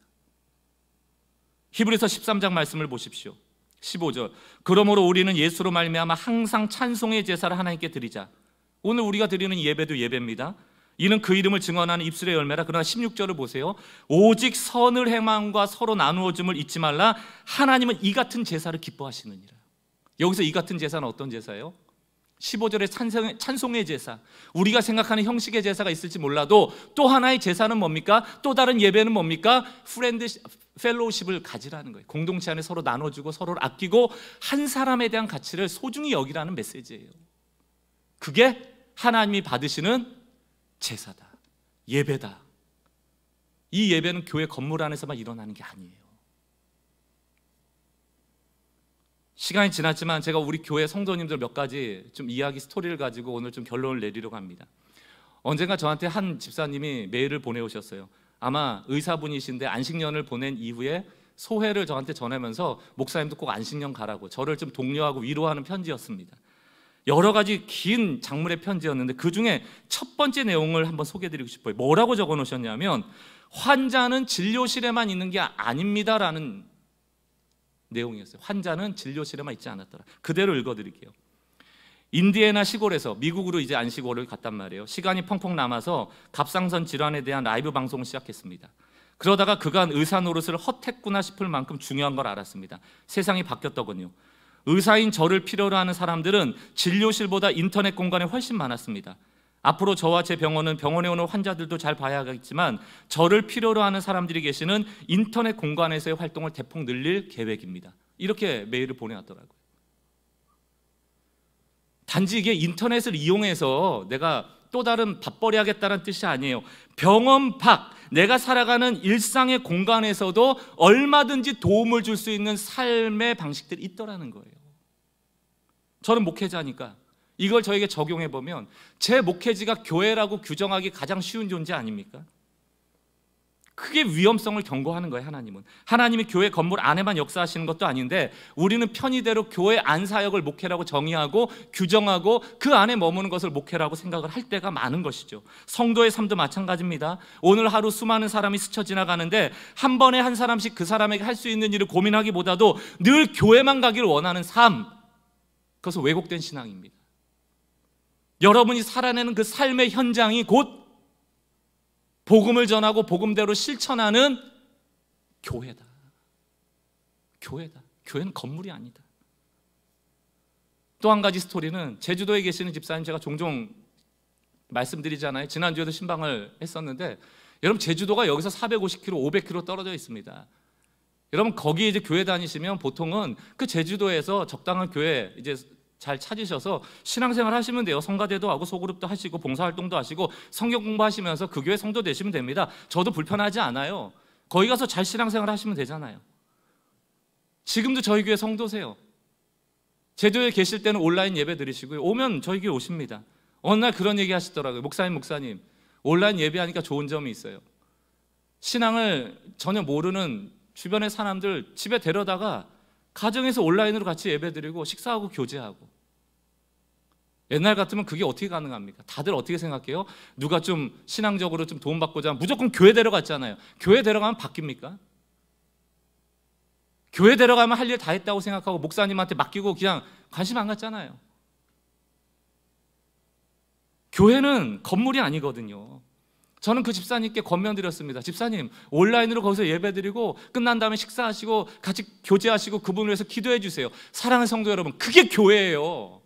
히브리서 13장 말씀을 보십시오. 15절. 그러므로 우리는 예수로 말미암아 항상 찬송의 제사를 하나님께 드리자. 오늘 우리가 드리는 예배도 예배입니다. 이는 그 이름을 증언하는 입술의 열매라. 그러나 16절을 보세요. 오직 선을 행함과 서로 나누어 줌을 잊지 말라. 하나님은 이 같은 제사를 기뻐하시느니라. 여기서 이 같은 제사는 어떤 제사예요? 15절의 찬송의 제사. 우리가 생각하는 형식의 제사가 있을지 몰라도 또 하나의 제사는 뭡니까? 또 다른 예배는 뭡니까? 펠로우십을 가지라는 거예요. 공동체 안에 서로 나눠주고 서로를 아끼고 한 사람에 대한 가치를 소중히 여기라는 메시지예요. 그게 하나님이 받으시는 제사다. 예배다. 이 예배는 교회 건물 안에서만 일어나는 게 아니에요. 시간이 지났지만 제가 우리 교회 성도님들 몇 가지 좀 이야기 스토리를 가지고 오늘 좀 결론을 내리려고 합니다. 언젠가 저한테 한 집사님이 메일을 보내오셨어요. 아마 의사분이신데 안식년을 보낸 이후에 소회를 저한테 전하면서 목사님도 꼭 안식년 가라고 저를 좀 독려하고 위로하는 편지였습니다. 여러 가지 긴 장문의 편지였는데 그 중에 첫 번째 내용을 한번 소개해드리고 싶어요. 뭐라고 적어놓으셨냐면 환자는 진료실에만 있는 게 아닙니다라는 내용이었어요. 환자는 진료실에만 있지 않았더라. 그대로 읽어드릴게요. 인디애나 시골에서 미국으로 이제 안식월을 갔단 말이에요. 시간이 펑펑 남아서 갑상선 질환에 대한 라이브 방송을 시작했습니다. 그러다가 그간 의사 노릇을 헛했구나 싶을 만큼 중요한 걸 알았습니다. 세상이 바뀌었더군요. 의사인 저를 필요로 하는 사람들은 진료실보다 인터넷 공간에 훨씬 많았습니다. 앞으로 저와 제 병원은 병원에 오는 환자들도 잘 봐야겠지만 저를 필요로 하는 사람들이 계시는 인터넷 공간에서의 활동을 대폭 늘릴 계획입니다. 이렇게 메일을 보내왔더라고요. 단지 이게 인터넷을 이용해서 내가 또 다른 밥벌이 하겠다는 뜻이 아니에요. 병원 밖 내가 살아가는 일상의 공간에서도 얼마든지 도움을 줄 수 있는 삶의 방식들이 있더라는 거예요. 저는 목회자니까 이걸 저에게 적용해 보면 제 목회지가 교회라고 규정하기 가장 쉬운 존재 아닙니까? 크게 위험성을 경고하는 거예요. 하나님은. 하나님이 교회 건물 안에만 역사하시는 것도 아닌데 우리는 편의대로 교회 안 사역을 목회라고 정의하고 규정하고 그 안에 머무는 것을 목회라고 생각을 할 때가 많은 것이죠. 성도의 삶도 마찬가지입니다. 오늘 하루 수많은 사람이 스쳐 지나가는데 한 번에 한 사람씩 그 사람에게 할 수 있는 일을 고민하기보다도 늘 교회만 가기를 원하는 삶, 그것은 왜곡된 신앙입니다. 여러분이 살아내는 그 삶의 현장이 곧 복음을 전하고 복음대로 실천하는 교회다. 교회다. 교회는 건물이 아니다. 또 한 가지 스토리는 제주도에 계시는 집사님 제가 종종 말씀드리잖아요. 지난주에도 신방을 했었는데 여러분 제주도가 여기서 450km, 500km 떨어져 있습니다. 여러분 거기 이제 교회 다니시면 보통은 그 제주도에서 적당한 교회 이제 잘 찾으셔서 신앙생활 하시면 돼요. 성가대도 하고 소그룹도 하시고 봉사활동도 하시고 성경 공부하시면서 그 교회 성도 되시면 됩니다. 저도 불편하지 않아요. 거기 가서 잘 신앙생활 하시면 되잖아요. 지금도 저희 교회 성도세요. 제주도에 계실 때는 온라인 예배 드리시고요. 오면 저희 교회 오십니다. 어느 날 그런 얘기 하시더라고요. 목사님 온라인 예배하니까 좋은 점이 있어요. 신앙을 전혀 모르는 주변의 사람들 집에 데려다가 가정에서 온라인으로 같이 예배드리고 식사하고 교제하고. 옛날 같으면 그게 어떻게 가능합니까? 다들 어떻게 생각해요? 누가 좀 신앙적으로 좀 도움받고자 하면 무조건 교회 데려갔잖아요. 교회 데려가면 바뀝니까? 교회 데려가면 할 일 다 했다고 생각하고 목사님한테 맡기고 그냥 관심 안 갖잖아요. 교회는 건물이 아니거든요. 저는 그 집사님께 권면드렸습니다. 집사님, 온라인으로 거기서 예배드리고 끝난 다음에 식사하시고 같이 교제하시고 그분을 위해서 기도해 주세요. 사랑하는 성도 여러분, 그게 교회예요.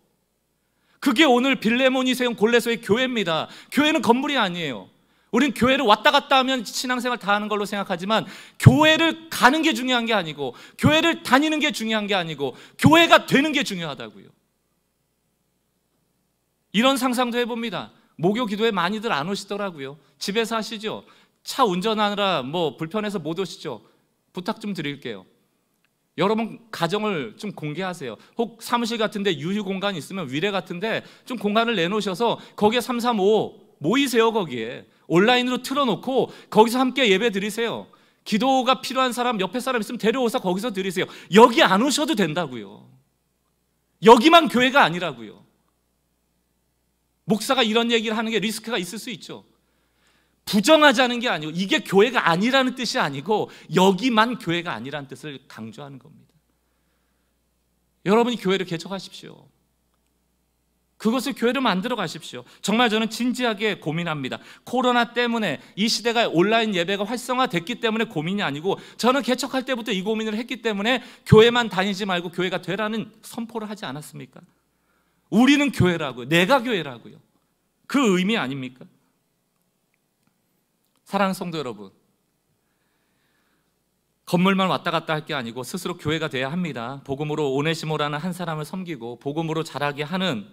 그게 오늘 빌레몬이 세운 골레소의 교회입니다. 교회는 건물이 아니에요. 우린 교회를 왔다 갔다 하면 신앙생활 다 하는 걸로 생각하지만 교회를 가는 게 중요한 게 아니고 교회를 다니는 게 중요한 게 아니고 교회가 되는 게 중요하다고요. 이런 상상도 해봅니다. 목요 기도에 많이들 안 오시더라고요. 집에서 하시죠. 차 운전하느라 불편해서 못 오시죠. 부탁 좀 드릴게요. 여러분 가정을 좀 공개하세요. 혹 사무실 같은데 유휴 공간이 있으면 위례 같은데 좀 공간을 내놓으셔서 거기에 335 모이세요. 거기에 온라인으로 틀어놓고 거기서 함께 예배 드리세요. 기도가 필요한 사람, 옆에 사람 있으면 데려오서 거기서 드리세요. 여기 안 오셔도 된다고요. 여기만 교회가 아니라고요. 목사가 이런 얘기를 하는 게 리스크가 있을 수 있죠. 부정하자는 게 아니고 이게 교회가 아니라는 뜻이 아니고 여기만 교회가 아니라는 뜻을 강조하는 겁니다. 여러분이 교회를 개척하십시오. 그것을 교회를 만들어 가십시오. 정말 저는 진지하게 고민합니다. 코로나 때문에 이 시대가 온라인 예배가 활성화됐기 때문에 고민이 아니고 저는 개척할 때부터 이 고민을 했기 때문에 교회만 다니지 말고 교회가 되라는 선포를 하지 않았습니까? 우리는 교회라고요. 내가 교회라고요. 그 의미 아닙니까? 사랑하는 성도 여러분, 건물만 왔다 갔다 할 게 아니고 스스로 교회가 돼야 합니다. 복음으로 오네시모라는 한 사람을 섬기고 복음으로 자라게 하는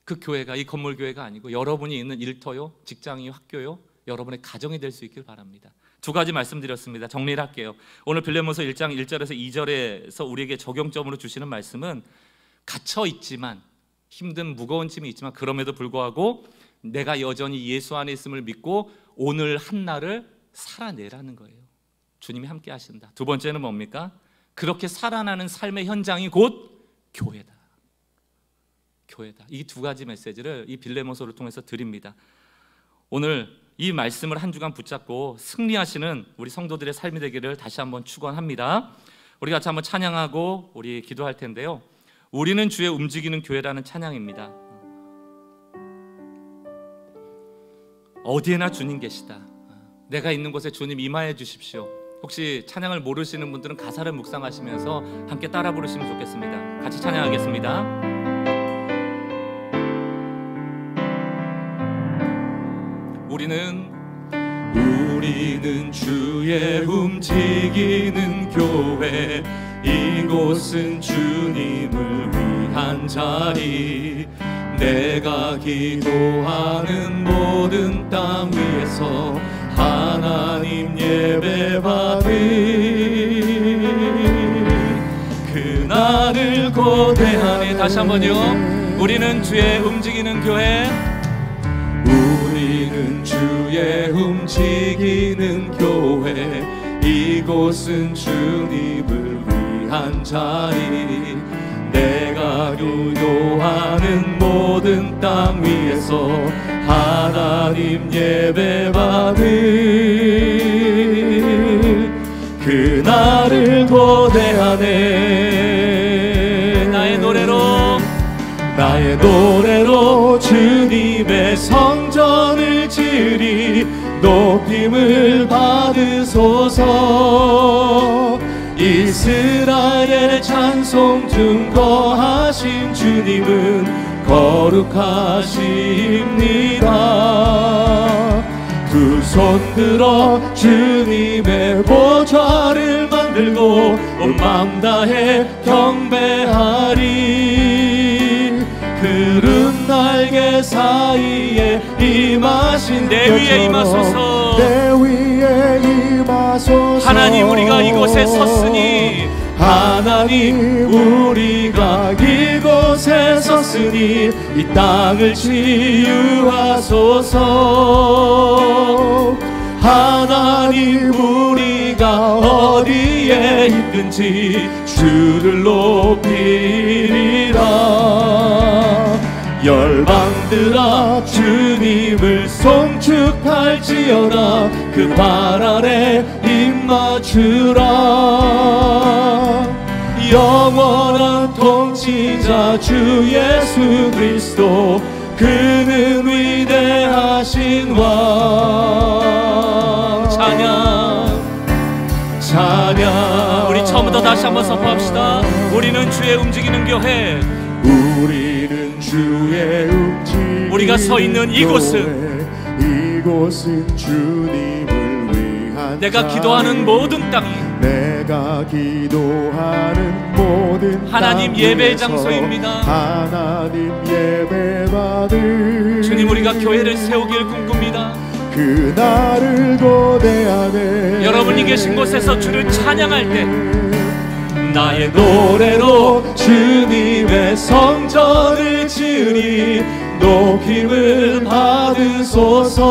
그 교회가 이 건물 교회가 아니고 여러분이 있는 일터요, 직장이요, 학교요, 여러분의 가정이 될 수 있길 바랍니다. 두 가지 말씀드렸습니다. 정리를 할게요. 오늘 빌레몬서 1장 1절에서 2절에서 우리에게 적용점으로 주시는 말씀은 갇혀 있지만 힘든 무거운 짐이 있지만 그럼에도 불구하고 내가 여전히 예수 안에 있음을 믿고 오늘 한날을 살아내라는 거예요. 주님이 함께 하신다. 두 번째는 뭡니까? 그렇게 살아나는 삶의 현장이 곧 교회다. 교회다. 이 두 가지 메시지를 이 빌레몬서를 통해서 드립니다. 오늘 이 말씀을 한 주간 붙잡고 승리하시는 우리 성도들의 삶이 되기를 다시 한번 축원합니다. 우리 같이 한번 찬양하고 우리 기도할 텐데요. 우리는 주의 움직이는 교회라는 찬양입니다. 어디에나 주님 계시다. 내가 있는 곳에 주님 임하여 주십시오. 혹시 찬양을 모르시는 분들은 가사를 묵상하시면서 함께 따라 부르시면 좋겠습니다. 같이 찬양하겠습니다. 우리는 주의 움직이는 교회, 이곳은 주님을 위한 자리. 내가 기도하는 모든 땅 위에서 하나님 예배받을 그날을 고대하네. 다시 한번요. 우리는 주의 움직이는 교회, 우리는 주의 움직이는 교회, 이곳은 주님을 위한 자리. 내가 기도하는 모든 땅 위에서 하나님 예배받을 그날을 고대하네. 나의 노래로 주님의 성전을 지으리. 높임을 받으소서. 이스라엘 찬송 중 거하신 주님은 거룩하십니다. 두 손 들어 주님의 보좌를 만들고 온 마음 다해 경배하리. 푸른 날개 사이에 임하신 내 위에 임하소서. 내 위에 임하소서. 하나님, 우리가 이곳에 섰으니, 하나님, 우리가 이곳에 섰으니 이 땅을 치유하소서. 하나님, 우리가 어디에 있든지 주를 높이리라. 열방들아 주님을 송축할지어다. 그 발 아래 입맞추라. 영원한 통치자 주 예수 그리스도, 그는 위대하시네. 위대하신 왕 찬양. 찬양. 우리 처음부터 다시 한번 선포합시다. 우리는 주의 움직이는 교회. 우리는 주의 움직이는 우리가 서 있는 이곳은 주님을 위한 내가 기도하는 모든 땅이 내가 기도하는 모든 하나님 예배 장소입니다. 하나님 예배받을 주님, 우리가 교회를 세우길 꿈꿉니다. 그날을 고대하네. 여러분이 계신 곳에서 주를 찬양할 때 나의 노래로 주님의 성전을 지으니 높임을 받으소서.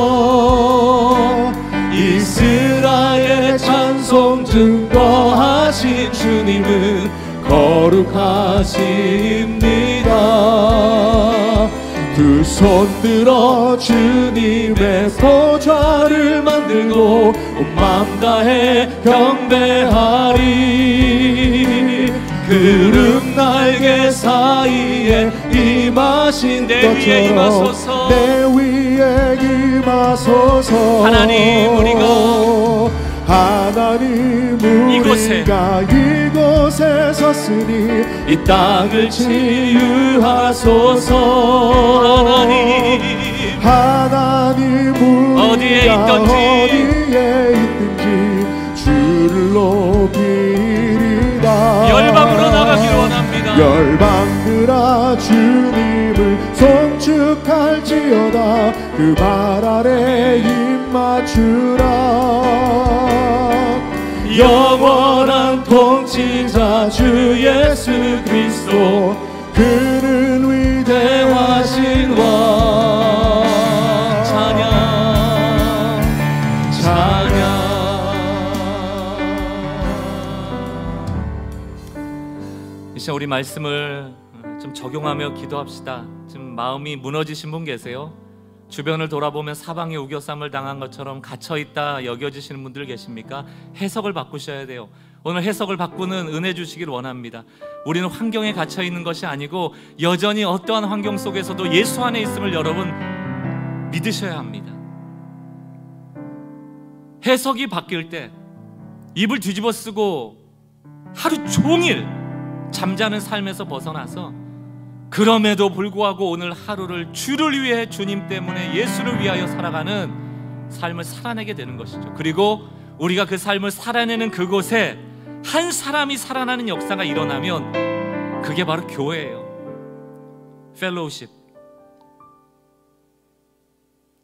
이스라엘의 찬송 증거하신 주님은 거룩하십니다. 두 손 들어 주님의 보좌를 만들고 온 마음 다해 경배하리. 구름 날개 사이에 임하신 내 위에 임하소서. 내 위에 임하소서. 하나님, 하나님 이곳에 이곳에 섰으니 이 땅을 치유하소서. 하나님 어디에 있든지 주를 높이리다. 열방으로 나가기를 원합니다. 열방들아 주님을 송축할지어다. 그 발 아래 입 맞추라. 영원한 통치자 주 예수 그리스도, 그는 위대하신 왕. 찬양 찬양. 이 시간 우리 말씀을 좀 적용하며 기도합시다. 지금 마음이 무너지신 분 계세요? 주변을 돌아보면 사방에 우겨쌈을 당한 것처럼 갇혀있다 여겨지시는 분들 계십니까? 해석을 바꾸셔야 돼요. 오늘 해석을 바꾸는 은혜 주시길 원합니다. 우리는 환경에 갇혀있는 것이 아니고 여전히 어떠한 환경 속에서도 예수 안에 있음을 여러분 믿으셔야 합니다. 해석이 바뀔 때 입을 뒤집어 쓰고 하루 종일 잠자는 삶에서 벗어나서 그럼에도 불구하고 오늘 하루를 주를 위해, 주님 때문에, 예수를 위하여 살아가는 삶을 살아내게 되는 것이죠. 그리고 우리가 그 삶을 살아내는 그곳에 한 사람이 살아나는 역사가 일어나면 그게 바로 교회예요. 펠로우십.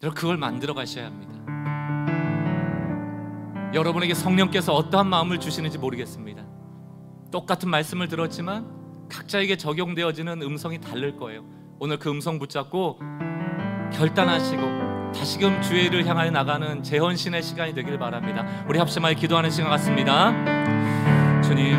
여러분, 그걸 만들어 가셔야 합니다. 여러분에게 성령께서 어떠한 마음을 주시는지 모르겠습니다. 똑같은 말씀을 들었지만 각자에게 적용되어지는 음성이 다를 거예요. 오늘 그 음성 붙잡고 결단하시고 다시금 주의 일을 향하여 나가는 재헌신의 시간이 되길 바랍니다. 우리 합심하여 기도하는 시간 같습니다. 주님,